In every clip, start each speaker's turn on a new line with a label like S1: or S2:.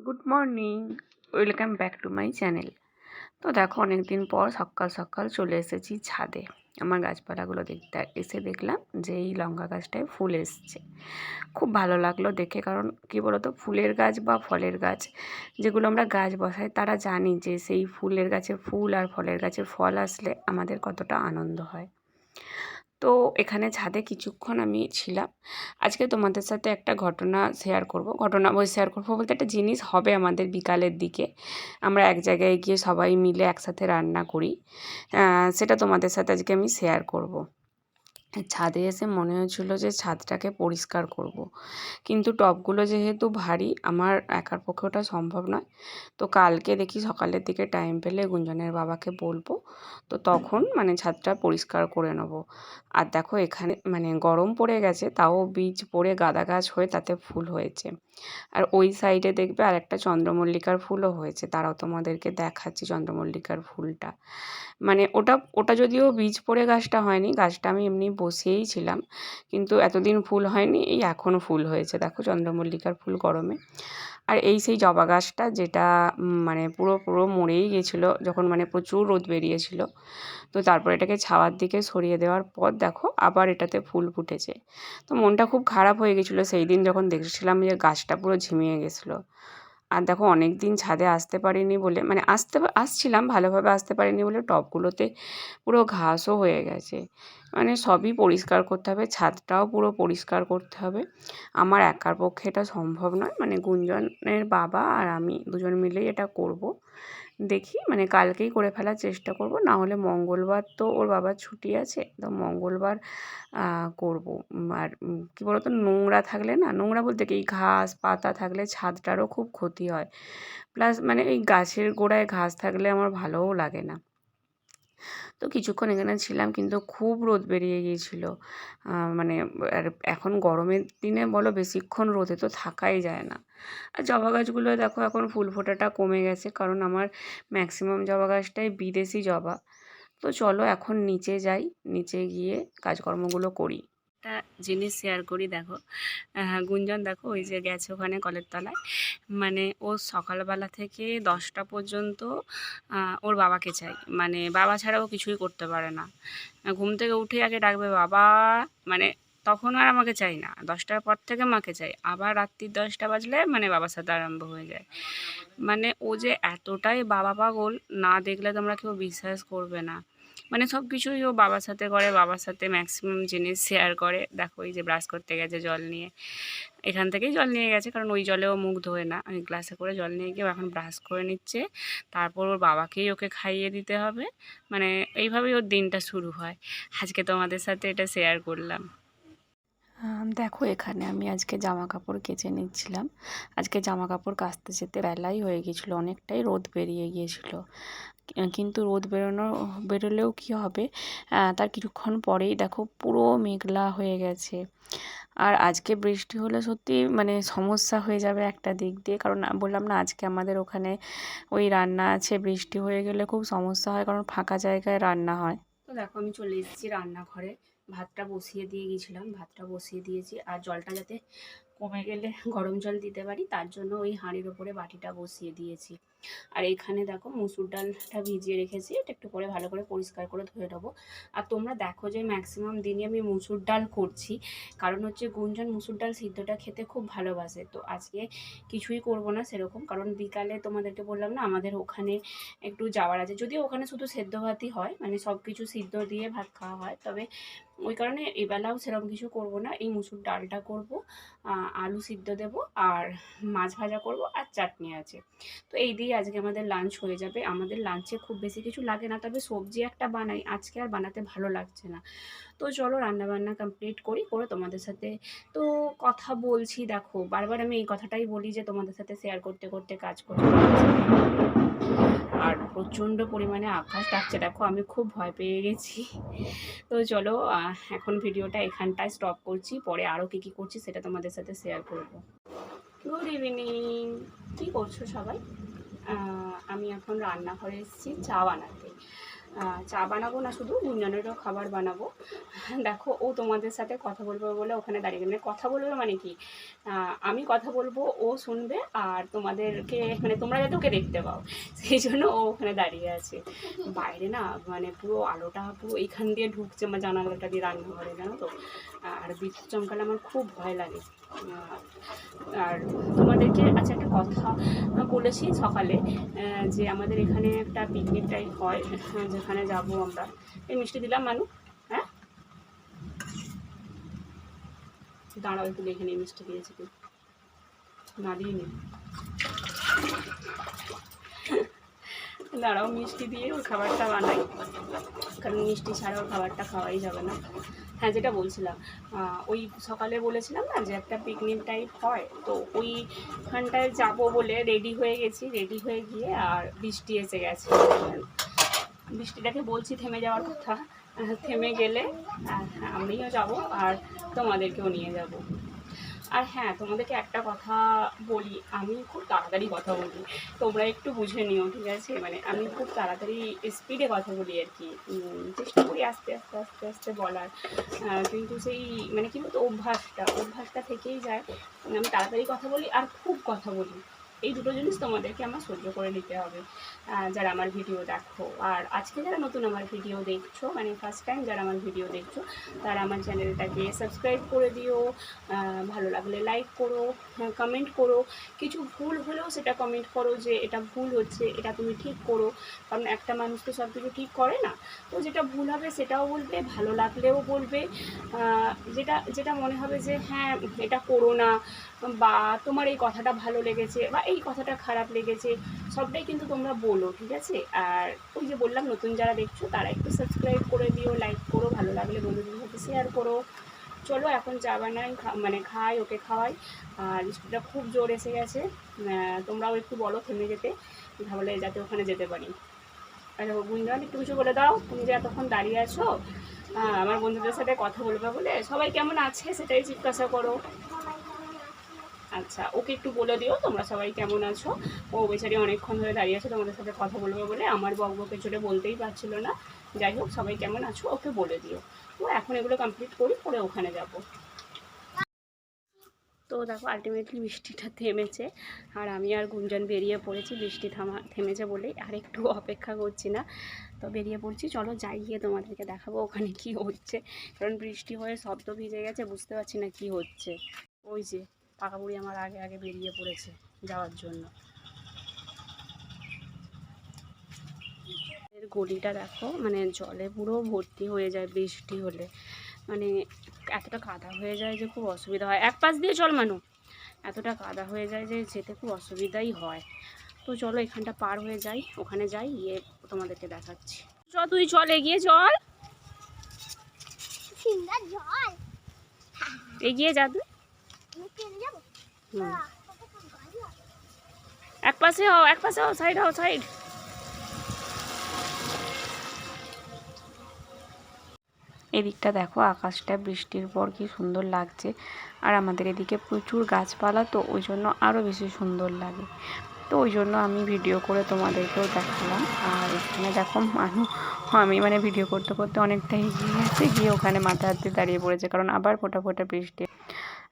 S1: Good morning, welcome back to my channel. তো দেখো অনেকদিন পর সকাল সকাল চলে এসেছি ছাদে আমার গাছপালাগুলো দেখতে। আর এসে দেখলাম যে এই লঙ্কা গাছটায় ফুল এসছে। খুব ভালো লাগলো দেখে, কারণ কী বলতো, ফুলের গাছ বা ফলের গাছ যেগুলো আমরা গাছ বসাই তারা জানি যে সেই ফুলের গাছে ফুল আর ফলের গাছে ফল আসলে আমাদের কতটা আনন্দ হয়। তো এখানে ছাদে কিছুক্ষণ আমি ছিলাম। আজকে তোমাদের সাথে একটা ঘটনা শেয়ার করব। শেয়ার করবো বলতে একটা জিনিস হবে আমাদের বিকালের দিকে। আমরা এক জায়গায় গিয়ে সবাই মিলে একসাথে রান্না করি। সেটা তোমাদের সাথে আজকে আমি শেয়ার করব। ছাদে এসে মনে হয়েছিল যে ছাদটাকে পরিষ্কার করব। কিন্তু টবগুলো যেহেতু ভারী, আমার একার পক্ষে ওটা সম্ভব নয়। তো কালকে দেখি সকালের দিকে টাইম পেলে গুঞ্জনের বাবাকে বলবো, তো তখন ছাদটা পরিষ্কার করে নেব। আর দেখো এখানে গরম পড়ে গেছে, তাও বীজ পড়ে গাঁদা গাছ হয়ে তাতে ফুল হয়েছে। আর ওই সাইডে দেখবে আর একটা চন্দ্রমল্লিকার ফুলও হয়েছে, তারাও তোমাদেরকে দেখাচ্ছি চন্দ্রমল্লিকার ফুলটা। ওটা ওটা যদিও বীজ পড়ে গাছটা হয়নি, গাছটা আমি এমনি বসিয়েই ছিলাম, কিন্তু এতদিন ফুল হয়নি, এই এখনও ফুল হয়েছে দেখো চন্দ্রমল্লিকার ফুল গরমে। আর এই সেই জবা গাছটা যেটা পুরো পুরো মরেই গেছিলো যখন প্রচুর রোদ বেরিয়েছিল। তো তারপর এটাকে ছাওয়ার দিকে সরিয়ে দেওয়ার পর দেখো আবার এটাতে ফুল ফুটেছে। তো মনটা খুব খারাপ হয়ে গেছিলো সেই দিন যখন দেখছিলাম যে গাছটা পুরো ঝিমিয়ে গেছিলো। আর দেখো অনেক দিন ছাদে আসতে পারিনি বলে, আসছিলাম ভালোভাবে আসতে পারিনি বলে টবগুলোতে পুরো ঘাসও হয়ে গেছে। সবই পরিষ্কার করতে হবে, ছাদটাও পুরো পরিষ্কার করতে হবে। আমার একার পক্ষে এটা সম্ভব নয়, গুঞ্জনের বাবা আর আমি দুজন মিলেই এটা করব। দেখি কালকেই করে ফেলার চেষ্টা করব, না হলে মঙ্গলবার তো ওর বাবার ছুটি আছে, তো মঙ্গলবার করব। আর কী বলতো, নোংরা থাকলে না, নোংরা বলতে কি, ঘাস পাতা থাকলে ছাদটারও খুব ক্ষতি হয়। প্লাস এই গাছের গোড়ায় ঘাস থাকলে আমার ভালোও লাগে না। তো কিছুক্ষণ এখানে ছিলাম, কিন্তু খুব রোদ বেরিয়ে গিয়েছিল। মানে আর এখন গরমের দিনে বলো বেশিক্ষণ রোদে তো থাকাই যায় না। আর জবা গাছগুলো দেখো এখন ফুল ফোটাটা কমে গেছে, কারণ আমার ম্যাক্সিমাম জবা গাছটাই বিদেশি জবা। তো চলো এখন নিচে যাই, নিচে গিয়ে কাজকর্মগুলো করি। একটা জিনিস শেয়ার করি, দেখো গুঞ্জন দেখো ওই যে গেছে ওখানে কলের তলায়। ও সকালবেলা থেকে 10টা পর্যন্ত ওর বাবাকে চাই, বাবা ছাড়া ও কিছুই করতে পারে না। ঘুম থেকে উঠে আগে ডাকবে বাবা, তখন আর আমাকে চাই না, 10টার পর থেকে মাকে চাই। আবার রাত্রির 10টা বাজলে বাবার সাথে আরম্ভ হয়ে যায়। ও যে এতটাই বাবা পাগল, না দেখলে তোমরা কেউ বিশ্বাস করবে না। সব কিছুই ও বাবার সাথে করে, বাবার সাথে ম্যাক্সিমাম জিনিস শেয়ার করে। দেখো এই যে ব্রাশ করতে গেছে জল নিয়ে, এখান থেকেই জল নিয়ে গেছে, কারণ ওই জলেও মুখ ধোয় না, ওই গ্লাসে করে জল নিয়ে গিয়ে এখন ব্রাশ করে নিচ্ছে। তারপর ওর বাবাকেই ওকে খাইয়ে দিতে হবে। এইভাবেই ওর দিনটা শুরু হয়। আজকে তোমাদের সাথে এটা শেয়ার করলাম। দেখো এখানে আমি আজকে জামা কাপড় কেচে নিচ্ছিলাম। আজকে জামা কাপড় কাচতে যেতে বেলাই হয়ে গিয়েছিলো, অনেকটাই রোদ বেরিয়ে গিয়েছিলো। কিন্তু রোদ বেরোলেও কী হবে, তার কিছুক্ষণ পরেই দেখো পুরো মেঘলা হয়ে গেছে। আর আজকে বৃষ্টি হলে সত্যি সমস্যা হয়ে যাবে একটা দিক দিয়ে, কারণ বললাম না আজকে আমাদের ওখানে ওই রান্না আছে, বৃষ্টি হয়ে গেলে খুব সমস্যা হয়, কারণ ফাঁকা জায়গায় রান্না হয়। তো দেখো আমি চলে এসেছি রান্নাঘরে, ভাতটা বসিয়ে দিয়ে গেছিলাম, ভাতটা বসিয়ে দিয়েছি। আর জলটা যাতে কমে গেলে গরম জল দিতে পারি, তার জন্য ওই হাঁড়ির ওপরে বাটিটা বসিয়ে দিয়েছি। আর এখানে দেখো মুসুর ডালটা ভিজিয়ে রেখেছি, এটা একটু পরে ভালো করে পরিষ্কার করে ধুয়ে দেবো। আর তোমরা দেখো যে ম্যাক্সিমাম দিনই আমি মুসুর ডাল করছি, কারণ হচ্ছে গুঞ্জন মুসুর ডাল সিদ্ধটা খেতে খুব ভালোবাসে। তো আজকে কিছুই করব না সেরকম, কারণ বিকালে তোমাদেরকে বললাম না আমাদের ওখানে একটু যাওয়ার আছে, যদিও ওখানে শুধু সেদ্ধ ভাতই হয়, সব কিছু সিদ্ধ দিয়ে ভাত খাওয়া হয়, তবে ওই কারণে এবেলাও সেরকম কিছু করব না। এই মুসুর ডালটা করব, আলু সিদ্ধ দেব, আর মাছ ভাজা করব, আর চাটনি আছে। তো এই দিয়ে আজকে আমাদের লাঞ্চ হয়ে যাবে। আমাদের লাঞ্চে খুব বেশি কিছু লাগে না, তবে সবজি একটা বানাই, আজকে আর বানাতে ভালো লাগছে না। তো চলো রান্নাবান্না কমপ্লিট করি, করে তোমাদের সাথে তো কথা বলছি। দেখো বারবার আমি এই কথাটাই বলি যে তোমাদের সাথে শেয়ার করতে করতে কাজ করতে। আর প্রচণ্ড পরিমাণে আকাশ ডাকছে, দেখো আমি খুব ভয় পেয়ে গেছি। তো চলো এখন ভিডিওটা এখানটায় স্টপ করছি, পরে আরও কী করছি সেটা তোমাদের সাথে শেয়ার করব। গুড ইভিনিং, কী করছো সবাই? আমি এখন রান্নাঘরে এসেছি চা বানাতে। চা বানাবো না, শুধু গুঞ্জনেরও খাবার বানাবো। দেখো ও তোমাদের সাথে কথা বলবে বলে ওখানে দাঁড়িয়ে, মানে কথা বলবে মানে কি, আমি কথা বলবো ও শুনবে, আর তোমাদেরকে মানে তোমরা যাতে ওকে দেখতে পাও সেই জন্য ও ওখানে দাঁড়িয়ে আছে। বাইরে না মানে পুরো আলোটা পুরো এইখান দিয়ে ঢুকছে, আমার জানালাটা দিয়ে রান্নাঘরে, জানো তো। আর বিদ্যুৎ চমকালে আমার খুব ভয় লাগে। আর তোমাদেরকে আচ্ছা একটা কথা বলেছি সকালে, যে আমাদের এখানে একটা পিকনিক টাইপ হয়, যেখানে যাব আমরা। এই মিষ্টি দিলাম মানু, হ্যাঁ দাঁড়াও একটু দেখে নিই মিষ্টি দিয়েছি তুই, না দিয়ে নি, দাঁড়াও মিষ্টি দিয়ে ওর খাবারটা বানাই, কারণ মিষ্টি ছাড়া ওর খাবারটা খাওয়াই যাবে না। হ্যাঁ যেটা বলছিলাম, ওই সকালে বলেছিলাম না যে একটা পিকনিক টাইপ হয়, তো ওইখানটায় যাবো বলে রেডি হয়ে গেছি, রেডি হয়ে গিয়ে আর বৃষ্টি এসে গেছে। বৃষ্টিটাকে বলছি থেমে যাওয়ার কথা, থেমে গেলে আমিও যাব আর তোমাদেরকেও নিয়ে যাব। আর হ্যাঁ তোমাদেরকে একটা কথা বলি, আমি খুব তাড়াতাড়ি কথা বলি, তোমরা একটু বুঝে নিও ঠিক আছে, মানে আমি খুব তাড়াতাড়ি স্পিডে কথা বলি আর কি, চেষ্টা করি আস্তে আস্তে আস্তে আস্তে বলার, কিন্তু সেই মানে কী বলতো অভ্যাসটা থেকেই যায়। আমি তাড়াতাড়ি কথা বলি আর খুব কথা বলি, এই দুটো জিনিস তোমাদেরকে আমার সহ্য করে নিতে হবে যারা আমার ভিডিও দেখো। আর আজকে যারা নতুন আমার ভিডিও দেখছো, মানে ফার্স্ট টাইম যারা আমার ভিডিও দেখছো, তারা আমার চ্যানেলটাকে সাবস্ক্রাইব করে দিও, ভালো লাগলে লাইক করো, কমেন্ট করো, কিছু ভুল হলেও সেটা কমেন্ট করো যে এটা ভুল হচ্ছে, এটা তুমি ঠিক করো, কারণ একটা মানুষ তো সব কিছু ঠিক করে না। তো যেটা ভুল হবে সেটাও বলবে, ভালো লাগলেও বলবে, যেটা যেটা মনে হবে যে হ্যাঁ এটা করো না, বা তোমার এই কথাটা ভালো লেগেছে বা এই কথাটা খারাপ লেগেছে, সবটাই কিন্তু তোমরা বলো ঠিক আছে। আর ওই যে বললাম নতুন যারা দেখছো তারা একটু সাবস্ক্রাইব করে দিও, লাইক করো, ভালো লাগলে বন্ধুদের সাথে শেয়ার করো। চলো এখন চা বানাই, মানে খাই, ওকে খাওয়াই। আর বৃষ্টিটা খুব জোর এসে গেছে, তোমরাও একটু বলো থেমে যেতে, তাহলে যাতে ওখানে যেতে পারি। আর গুঞ্জন একটু কিছু বলে দাও, তুমি যে এতক্ষণ দাঁড়িয়ে আছো আমার বন্ধুদের সাথে কথা বলবে বলে, সবাই কেমন আছে সেটাই জিজ্ঞাসা করো। আচ্ছা ওকে একটু বলে দিও তোমরা সবাই কেমন আছো, ও বেচারি অনেকক্ষণ ধরে দাঁড়িয়ে আছে তোমাদের সাথে কথা বলবে বলে, আমার বকবকে চলে বলতেই পারছিল না। যাই হোক সবাই কেমন আছো ওকে বলে দিও। তো এখন এগুলো কমপ্লিট করি, করে ওখানে যাব। তো দেখো আলটিমেটলি বৃষ্টিটা থেমেছে, আর আমি আর গুঞ্জন বেরিয়ে পড়েছি বৃষ্টি থেমেছে বলেই, আর একটু অপেক্ষা করছি না, তো বেরিয়ে পড়ছি। চলো যাই, গিয়ে তোমাদেরকে দেখাবো ওখানে কি হচ্ছে, কারণ বৃষ্টি হয়ে শব্দ ভিজে গেছে, বুঝতে পারছি না কি হচ্ছে। ওই যে পাকা বুড়ি আমার আগে আগে বেরিয়ে পড়েছে যাওয়ার জন্য। এর গলিটা দেখো, মানে জলে পুরো ভর্তি হয়ে যায় বৃষ্টি হলে, মানে এতটা কাদা হয়ে যায় যে খুব অসুবিধা হয়, এক পাশ দিয়ে চল মানু, এতটা কাদা হয়ে যায় যে যেতে খুব অসুবিধাই হয়। তো চলো এখানটা পার হয়ে যাই, ওখানে যাই, গিয়ে তোমাদেরকে দেখাচ্ছি। তুই চল, এগিয়ে চল, এগিয়ে যা তুই, এক পাশে হও, এক পাশে হও, সাইড হও, সাইড। এদিকটা দেখো আকাশটা বৃষ্টির পর কি সুন্দর লাগছে, আর আমাদের এদিকে প্রচুর গাছপালা, তো ওই জন্য আরও বেশি সুন্দর লাগে। তো ওই জন্য আমি ভিডিও করে তোমাদেরকেও দেখালাম। আর এখানে দেখো আমি মানে ভিডিও করতে করতে অনেকটা এগিয়ে গেছে, গিয়ে ওখানে মাথা হাত দিয়ে দাঁড়িয়ে পড়েছে, কারণ আবার ফোটা ফোটা বৃষ্টি।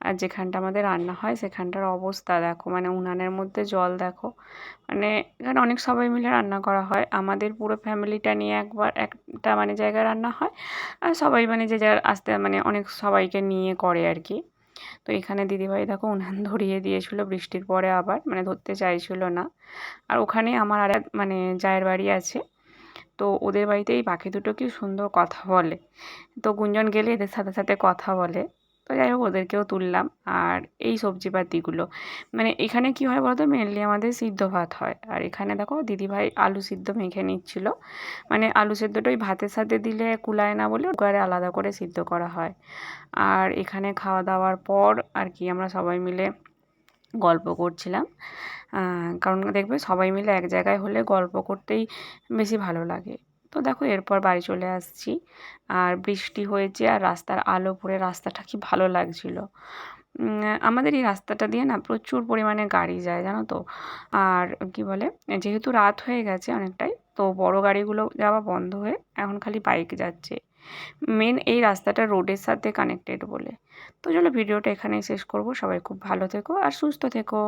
S1: আর যেখানটা আমাদের রান্না হয় সেখানটার অবস্থা দেখো, মানে উনানের মধ্যে জল দেখো, মানে এখানে অনেক সবাই মিলে রান্না করা হয়, আমাদের পুরো ফ্যামিলিটা নিয়ে একবার একটা মানে জায়গায় রান্না হয়, আর সবাই মানে যে যার আস্তে মানে অনেক সবাইকে নিয়ে করে আর কি। তো এখানে দিদিভাই দেখো উনান ধরিয়ে দিয়েছিল বৃষ্টির পরে, আবার মানে ধরতে চাইছিল না। আর ওখানে আমার আর এক মানে জায়ের বাড়ি আছে, তো ওদের বাড়িতে এই পাখি দুটো কি সুন্দর কথা বলে, তো গুঞ্জন গেলে এদের সাথে সাথে কথা বলে। তো যাই হোক ওদেরকেও তুললাম। আর এই সবজিপাতিগুলো মানে এখানে কি হয় বলতো, মেনলি আমাদের সিদ্ধ ভাত হয়, আর এখানে দেখো দিদিভাই আলু সিদ্ধ মেখে নিচ্ছিল, মানে আলু সেদ্ধটাই ভাতের সাথে দিলে কুলায় না বলে কুকারে আলাদা করে সিদ্ধ করা হয়। আর এখানে খাওয়া দাওয়ার পর আর কি আমরা সবাই মিলে গল্প করছিলাম, কারণ দেখবে সবাই মিলে এক জায়গায় হলে গল্প করতেই বেশি ভালো লাগে। তো দেখো এরপর বাড়ি চলে আসছি, আর বৃষ্টি হয়েছে আর রাস্তার আলো পড়ে রাস্তাটা কি ভালো লাগছিল। আমাদের এই রাস্তাটা দিয়ে না প্রচুর পরিমাণে গাড়ি যায় জানো তো। আর কি বলে, যেহেতু রাত হয়ে গেছে অনেকটাই, তো বড় গাড়িগুলো যাওয়া বন্ধ হয়ে এখন খালি বাইক যাচ্ছে। মেন এই রাস্তাটা রোডের সাথে কানেক্টেড বলে। তো চলো ভিডিওটা এখানেই শেষ করব। সবাই খুব ভালো থেকো আর সুস্থ থেকো।